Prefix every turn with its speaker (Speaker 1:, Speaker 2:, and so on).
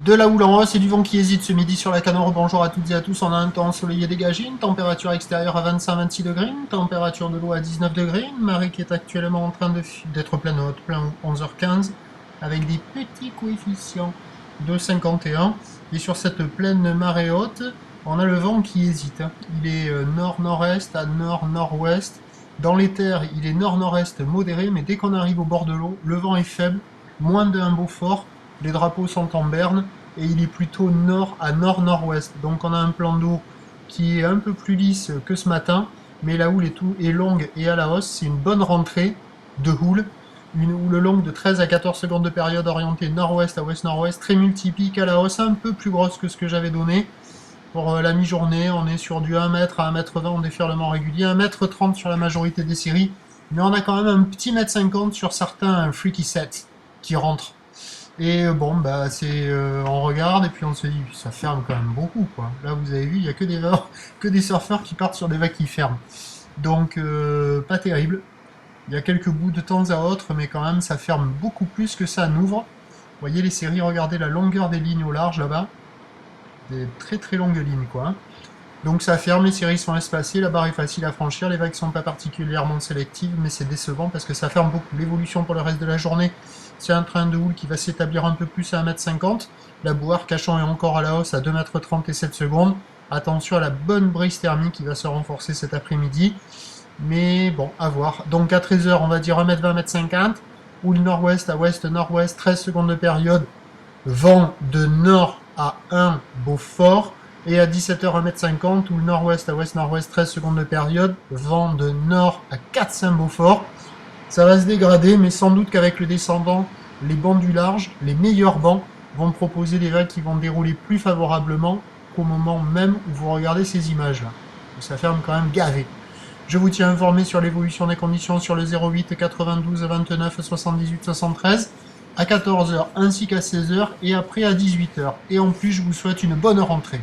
Speaker 1: De la houle en hausse et du vent qui hésite ce midi sur la Canore. Bonjour à toutes et à tous. On a un temps ensoleillé dégagé, une température extérieure à 25-26 degrés, une température de l'eau à 19 degrés, une marée qui est actuellement en train d'être pleine haute, plein 11h15, avec des petits coefficients de 51. Et sur cette pleine marée haute, on a le vent qui hésite. Il est nord-nord-est à nord-nord-ouest. Dans les terres, il est nord-nord-est modéré, mais dès qu'on arrive au bord de l'eau, le vent est faible, moins de 1 Beaufort. Les drapeaux sont en berne et il est plutôt nord à nord-nord-ouest. Donc on a un plan d'eau qui est un peu plus lisse que ce matin, mais la houle est longue et à la hausse. C'est une bonne rentrée de houle. Une houle longue de 13 à 14 secondes de période orientée nord-ouest à ouest-nord-ouest, très multiplique à la hausse, un peu plus grosse que ce que j'avais donné. Pour la mi-journée, on est sur du 1 m à 1 m 20 en déferlement régulier, 1 m 30 sur la majorité des séries, mais on a quand même un petit 1 m 50 sur certains freaky sets qui rentrent. Et bon, bah on regarde et puis on se dit, ça ferme quand même beaucoup, quoi. Là, vous avez vu, il n'y a que des surfeurs qui partent sur des vagues qui ferment. Donc, pas terrible. Il y a quelques bouts de temps à autre, mais quand même, ça ferme beaucoup plus que ça n'ouvre. Vous voyez les séries, regardez la longueur des lignes au large, là-bas. Des très très longues lignes, quoi. Donc ça ferme, les séries sont espacées, la barre est facile à franchir, les vagues sont pas particulièrement sélectives, mais c'est décevant parce que ça ferme beaucoup. L'évolution pour le reste de la journée, c'est un train de houle qui va s'établir un peu plus à 1 m 50. La bouée Cachon est encore à la hausse à 2 m 30 et 7 secondes. Attention à la bonne brise thermique qui va se renforcer cet après-midi. Mais bon, à voir. Donc à 13h, on va dire 1 m 20, 1 m 50. Houle nord-ouest à ouest-nord-ouest, 13 secondes de période. Vent de nord à 1 Beaufort. Et à 17h, 1 m 50, ou le nord-ouest à ouest-nord-ouest, 13 secondes de période, vent de nord à 4 Beaufort. Ça va se dégrader, mais sans doute qu'avec le descendant, les bancs du large, les meilleurs bancs, vont proposer des vagues qui vont dérouler plus favorablement qu'au moment même où vous regardez ces images-là. Ça ferme quand même gavé. Je vous tiens informé sur l'évolution des conditions sur le 08 92 29 78 73 à 14h ainsi qu'à 16h et après à 18h. Et en plus, je vous souhaite une bonne rentrée.